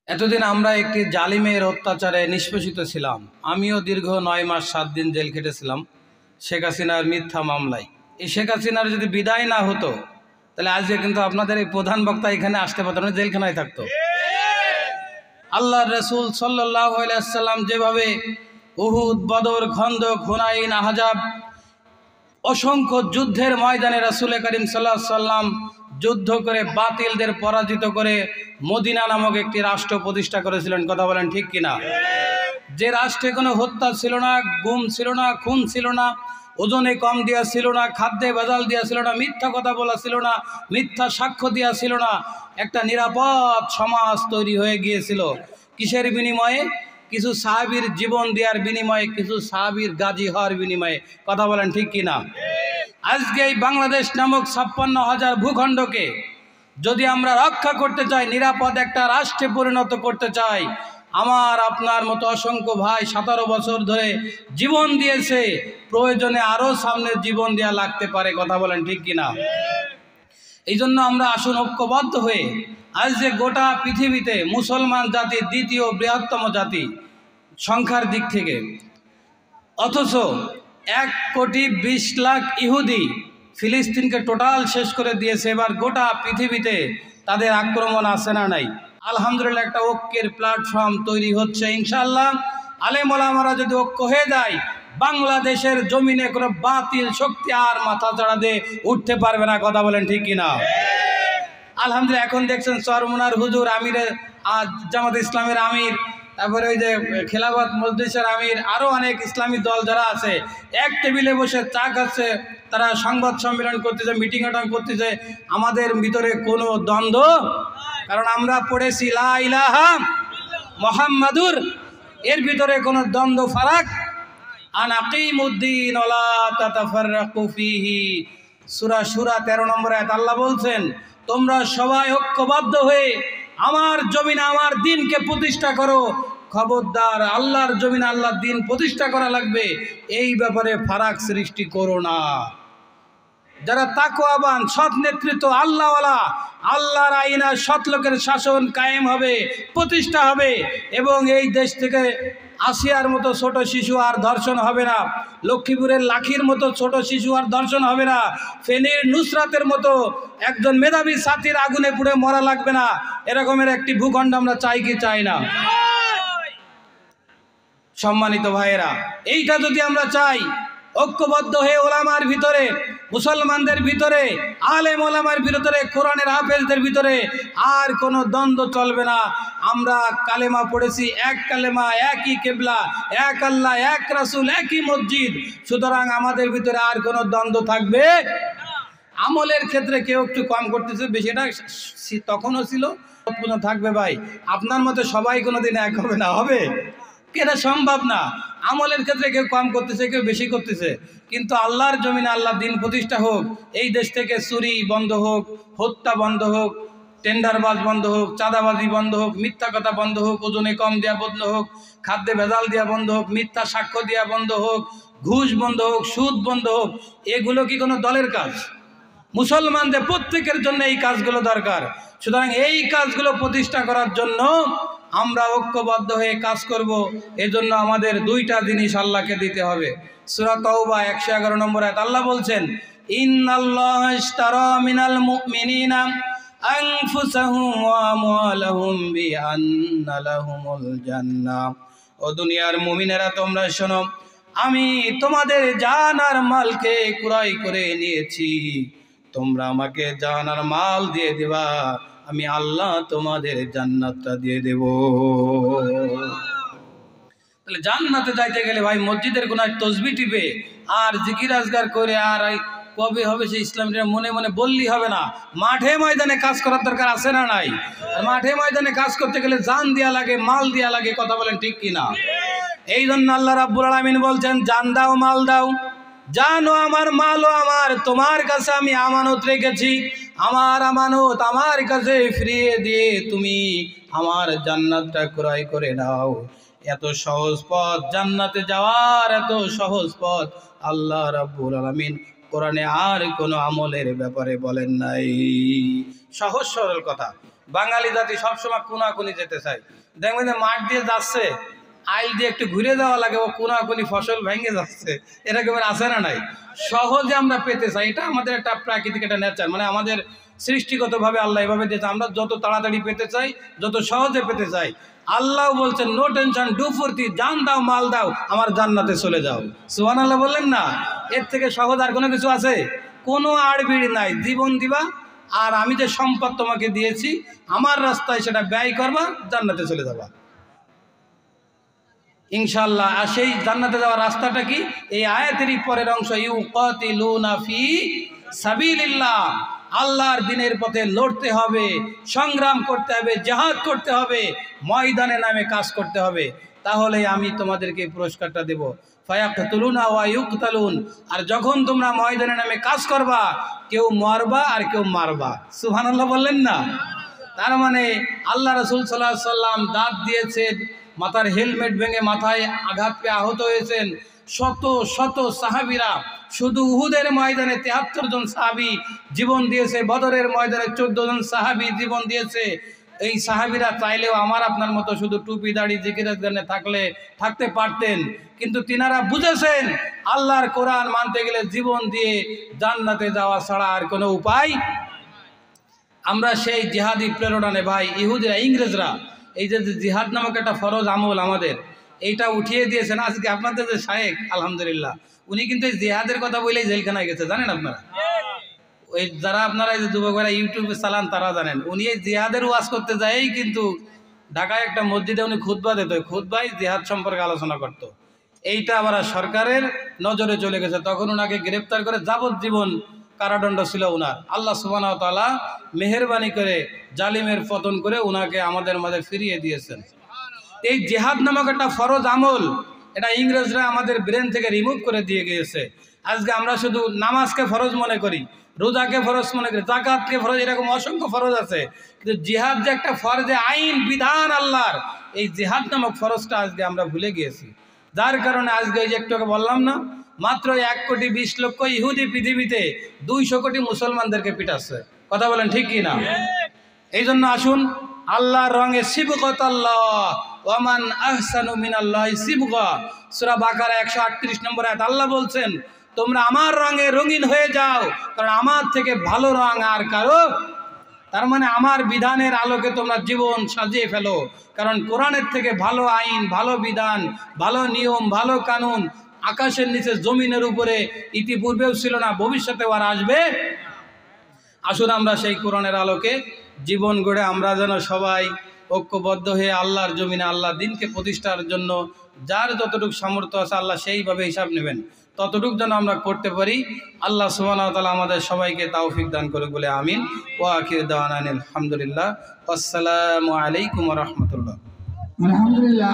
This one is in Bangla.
এতদিন আমরা একটি জালিমের অত্যাচারে নিষ্পেষিত ছিলাম। আমিও দীর্ঘ 9 মাস 7 দিন জেল খেটেছিলাম শেখ হাসিনার মিথ্যা মামলায়। এই শেখ হাসিনার যদি বিদায় না হতো তাহলে আজকে কিন্তু আপনাদের এই প্রধান বক্তা এখানে আসতে পারতো না, জেলখানায় থাকতো। আল্লাহর রাসূল সাল্লাল্লাহু আলাইহি ওয়াসাল্লাম যেভাবে উহুদ, বদর, খন্দক, হুনাইন, আহজাব অসংখ্য যুদ্ধের ময়দানে রাসূল করিম সাল্লাল্লাহু আলাইহি ওয়াসাল্লাম যুদ্ধ করে বাতিলদের পরাজিত করে মদিনা নামক একটি রাষ্ট্র প্রতিষ্ঠা করেছিলেন। কথা বলেন ঠিক কিনা? যে রাষ্ট্রে কোনো হত্যা ছিল না, গুম ছিল না, খুন ছিল না, ওজনে কম দেওয়া ছিল না, খাদ্যে ভেজাল দেওয়া ছিল না, মিথ্যা কথা বলা ছিল না, মিথ্যা সাক্ষ্য দেওয়া ছিল না, একটা নিরাপদ সমাজ তৈরি হয়ে গিয়েছিল। কিসের বিনিময়ে? কিছু সাহাবীর জীবন দেওয়ার বিনিময়ে, কিছু সাহাবীর গাজী হওয়ার বিনিময়ে। কথা বলেন ঠিক কিনা? আজকে এই বাংলাদেশ নামক 56,000 ভূখণ্ডকে যদি আমরা রক্ষা করতে চাই, নিরাপদ একটা রাষ্ট্রে পরিণত করতে চাই, আমার আপনার মতো অসংখ্য ভাই 17 বছর ধরে জীবন দিয়েছে, প্রয়োজনে আরও সামনে জীবন দেওয়া লাগতে পারে। কথা বলেন ঠিক কিনা? এই জন্য আমরা আসুন ঐক্যবদ্ধ হয়ে, আজ যে গোটা পৃথিবীতে মুসলমান জাতি দ্বিতীয় বৃহত্তম জাতি সংখ্যার দিক থেকে, অথচ 1,20,00,000 ইহুদি ফিলিস্তিনকে টোটাল শেষ করে দিয়েছে। এবার গোটা পৃথিবীতে তাদের আক্রমণ আছে না নাই? আলহামদুলিল্লাহ একটা ঐক্যের প্ল্যাটফর্ম তৈরি হচ্ছে। ইনশাআল্লাহ আলেম ওলামারা যদি ঐক্য হয়ে যায়, বাংলাদেশের জমিনে কোনো বাতিল শক্তি আর মাথা চাড়া দিয়ে উঠতে পারবে না। কথা বলেন ঠিক কিনা? আলহামদুলিল্লাহ এখন দেখছেন চরমনার হুজুর, আমির জামাত ইসলামের আমির, তারপরে ওই যে খেলাফত মজলিসের আমির, আরও অনেক ইসলামী দল যারা আছে, এক টেবিলে বসে চা খাচ্ছে, তারা সংবাদ সম্মেলন করতেছে, মিটিং অ্যাটেন্ড করতেছে। আমাদের ভিতরে কোনো দ্বন্দ্ব, কারণ আমরা পড়েছি লা ইলাহা মুহাম্মাদুর, এর ভিতরে কোনো দ্বন্দ্ব ফারাক আন আকিমুদ্দিন ওয়ালা তাতাফাররাকু ফীহি। সূরা সূরা 13 নম্বর আয়াত আল্লাহ বলছেন, তোমরা সবাই ঐক্যবদ্ধ হয়ে আমার জমিনে আমার দ্বীনকে প্রতিষ্ঠা করো। খবরদার, আল্লাহর জমিনে আল্লাহর দ্বীন প্রতিষ্ঠা করা লাগবে, এই ব্যাপারে ফারাক সৃষ্টি করো না। যারা তাকওয়াবান, সৎ নেতৃত্ব, আল্লাহওয়ালা, আল্লাহর আইনা সৎ লোকের শাসন কায়েম হবে, প্রতিষ্ঠা হবে, এবং এই দেশ থেকে আসিয়ার মতো ছোট শিশু আর ধর্ষণ হবে না, লক্ষ্মীপুরের লাখির মতো ছোট শিশু আর ধর্ষণ হবে না, ফেনীর নুসরাতের মতো একজন মেধাবী ছাত্রীর আগুনে পুড়ে মরা লাগবে না। এরকমের একটি ভূখণ্ড আমরা চাই কি চাই না? সম্মানিত ভাইয়েরা, এইটা যদি আমরা চাই, ঐক্যবদ্ধ হয়ে ওলামার ভিতরে, মুসলমানদের ভিতরে, আলেম ওলামার ভিতরে, কোরআনের হাফেজদের ভিতরে আর কোনো দ্বন্দ্ব চলবে না। আমরা কালেমা পড়েছি, এক কালেমা, একই কেবলা, এক আল্লাহ, এক রাসূল, একই মসজিদ। সুতরাং আমাদের ভিতরে আর কোনো দ্বন্দ্ব থাকবে। আমলের ক্ষেত্রে কেউ একটু কম করতেছে, বেশিটা তখনও ছিল, থাকবে। ভাই আপনার মতো সবাই কোনোদিন এক হবে না, হবে? এটা সম্ভব না। আমলের ক্ষেত্রে কেউ কম করতেছে, কেউ বেশি করতেছে, কিন্তু আল্লাহর জমিনে আল্লাহর দ্বীন প্রতিষ্ঠা হোক। এই দেশ থেকে চুরি বন্ধ হোক, হত্যা বন্ধ হোক, টেন্ডারবাজ বন্ধ হোক, চাঁদাবাজি বন্ধ হোক, মিথ্যা কথা বন্ধ হোক, ওজনে কম দেওয়া বন্ধ হোক, খাদ্যে ভেজাল দেওয়া বন্ধ হোক, মিথ্যা সাক্ষ্য দেওয়া বন্ধ হোক, ঘুষ বন্ধ হোক, সুদ বন্ধ হোক। এগুলো কি কোনো দলের কাজ? মুসলমানদের প্রত্যেকের জন্য এই কাজগুলো দরকার। সুতরাং এই কাজগুলো প্রতিষ্ঠা করার জন্য আমরা ঐক্যবদ্ধ হয়ে কাজ করব। এজন্য আমাদের দুইটা জিনিস আল্লাহকে দিতে হবে। সূরা তাওবা 111 নম্বর আয়াত আল্লাহ বলছেন, ইন্নাল্লাহা ইশতারা মিনাল মুমিনিনা আনফুসাহুম ওয়া আমওয়ালাহুম বিআন্না লাহুমুল জান্নাহ। ও দুনিয়ার মুমিনেরা, তোমরা শোনো, আমি তোমাদের জান আর মালকে ক্রয় করে নিয়েছি, তোমরা আমাকে জান আর মাল দিয়ে দিবা, আমি আল্লাহ তোমাদের জান্নাতটা দিয়ে দেব। তাহলে জান্নাতে যাইতে গেলে ভাই মসজিদের কোনায় তসবিহ টিপে আর জিকির আজগার করে আর কবে হবে সেই ইসলামটা মনে মনে বললেই হবে না। মাঠে ময়দানে কাজ করার দরকার আছে না নাই? আর মাঠে ময়দানে কাজ করতে গেলে জান দেয়া লাগে, মাল দেয়া লাগে। কথা বলেন ঠিক কিনা? এই জন্য আল্লাহ রাব্বুল আলামিন বলছেন, জান দাও, মাল দাও, জানো আমার, মালও আমার, তোমার কাছে আমি আমানত রেখেছি। আমার আমানত আমার কাছে ফিরিয়ে দিয়ে তুমি আমার জান্নাতটা ক্রয় করে নাও। এত সহজ পথ জান্নাতে যাওয়ার, এত সহজ পথ আল্লাহ রাব্বুল আলামিন কোরআনে আর কোনো আমলের ব্যাপারে বলেন নাই। সহজ সরল কথা। বাঙালি জাতি সবসময় কোনাকুনি যেতে চায়। দেখবেন যে মাঠ দিয়ে যাচ্ছে, আইল দিয়ে একটু ঘুরে যাওয়া লাগে, ও কোনাকুনি ফসল ভেঙে যাচ্ছে, এরকমের আছে না নাই? সহজে আমরা পেতে চাই, এটা আমাদের একটা প্রাকৃতিক একটা নেচার, মানে আমাদের সৃষ্টিগতভাবে আল্লাহ এভাবে দিয়েছে। আমরা যত তাড়াতাড়ি পেতে চাই, যত সহজে পেতে চাই। আল্লাহ বলছেন নো টেনশন, ডু ফুর্তি, জান দাও মাল দাও, আমার জান্নাতে চলে যাও। সুবহানাল্লাহ বললেন না? এর থেকে সহজ আর কোনো কিছু আছে? কোনো আড়বিড়ি নাই, জীবন দিবা আর আমি যে সম্পদ তোমাকে দিয়েছি আমার রাস্তায় সেটা ব্যয় করবা, জান্নাতে চলে যাবা ইনশাআল্লাহ। আর সেই জান্নাতে যাওয়ার রাস্তাটা কি? এই আয়াতেরই পরের অংশ, ইউকাতিলুনা ফি সাবিলিল্লাহ, আল্লাহর দ্বীনের পথে লড়তে হবে, সংগ্রাম করতে হবে, জিহাদ করতে হবে, ময়দানে নামে কাজ করতে হবে, তাহলে আমি তোমাদেরকে পুরস্কারটা দেব। ফায়াকতুলুনা ওয়া ইউকতালুন, আর যখন তোমরা ময়দানে নামে কাজ করবা, কেউ মরবা আর কেউ মারবা। সুবহানাল্লাহ বললেন না? তার মানে আল্লাহ রাসূল সাল্লাল্লাহু আলাইহি সাল্লাম দাঁত দিয়েছেন, মাথার হেলমেট ভেঙে মাথায় আঘাত পেয়ে আহত হয়েছেন শত শত সাহাবীরা। শুধু উহুদের ময়দানে ৭৩ জন সাহাবী জীবন দিয়েছে, বদরের ময়দানে ১৪ জন সাহাবী জীবন দিয়েছে। এই সাহাবীরা চাইলেও আমার আপনার মতো শুধু টুপি দাড়ি জিকিরের জন্য থাকতে পারতেন, কিন্তু তিনারা বুঝেছেন আল্লাহর কোরআন মানতে গেলে জীবন দিয়ে জান্নাতে যাওয়া ছাড়া আর কোনো উপায়। আমরা সেই জিহাদি প্রেরণা নে ভাই। ইহুদিরা, ইংরেজরা এই যে জিহাদ নামক একটা ফরজ আমল আমাদের, এইটা উঠিয়ে দিয়েছেন। আজকে আপনাদের যে শায়েখ আলহামদুলিল্লাহ, উনি কিন্তু এই জিহাদের কথা বলেই জেলখানায় গেছে, জানেন আপনারা? ওই যারা আপনারা এই যে যুবকরা ইউটিউবে চালান তারা জানেন, উনি এই জিহাদের ওয়াজ করতে যায়ই কিন্তু ঢাকায় একটা মসজিদে উনি খুতবা দিত, খুতবায় জিহাদ সম্পর্কে আলোচনা করত। এইটা আবার সরকারের নজরে চলে গেছে, তখন ওনাকে গ্রেপ্তার করে যাবজ্জীবন কারাদণ্ড ছিল উনার। আল্লাহ সুবহানাহু ওয়া তাআলা মেহেরবানি করে জালিমের পতন করে উনাকে আমাদের মাঝে ফিরিয়ে দিয়েছেন। এই জিহাদ নামক একটা ফরজ আমল, এটা ইংরেজরা আমাদের ব্রেন থেকে রিমুভ করে দিয়ে গিয়েছে। আজকে আমরা শুধু নামাজকে ফরজ মনে করি, রোজাকে ফরজ মনে করি, যাকাতকে ফরজ, এরকম অসংখ্য ফরজ আছে, কিন্তু জিহাদ যে একটা ফরজে আইন বিধান আল্লাহর, এই জিহাদ নামক ফরজটা আজকে আমরা ভুলে গিয়েছি। যার কারণে আজকে এই যে একটু আগে বললাম না, মাত্র ১,২০,০০,০০০ ইহুদি পৃথিবীতে ২০০ কোটি মুসলমানদেরকে পিটাচ্ছে। কথা বলেন ঠিক কি না? এই জন্য আসুন আল্লাহর রঙে সিবগত আল্লাহ, ওয়ামান আহসানু মিনাল্লাহি সিবগা। সূরা বাকারা ১৩৮ নম্বর আয়াত আল্লাহ বলছেন তোমরা আমার রঙে রঙিন হয়ে যাও, কারণ আমার থেকে ভালো রং আর কারো। তার মানে আমার বিধানের আলোকে তোমরা জীবন সাজিয়ে ফেলো, কারণ কোরআনের থেকে ভালো আইন, ভালো বিধান, ভালো নিয়ম, ভালো কানুন আকাশের নিচে জমিনের উপরে ইতিপূর্বেও ছিল না, ভবিষ্যতেও আর আসবে। আসুন আমরা সেই কোরআনের আলোকে জীবন গড়ে আমরা যেন সবাই ঐক্যবদ্ধ হয়ে আল্লাহর জমিনে আল্লাহর দ্বীনকে প্রতিষ্ঠার জন্য যার যতটুকু সামর্থ্য আছে আল্লাহ সেইভাবে হিসাব নেবেন, ততটুকু যেন আমরা করতে পারি। আল্লাহ সুবহানাহু ওয়া তাআলা আমাদের সবাইকে তৌফিক দান করে বলে আমিন। ওয়া আখিরু দাওয়ানা আলহামদুলিল্লাহ। আসসালামু আলাইকুম ওয়া রাহমাতুল্লাহ। আলহামদুলিল্লাহ।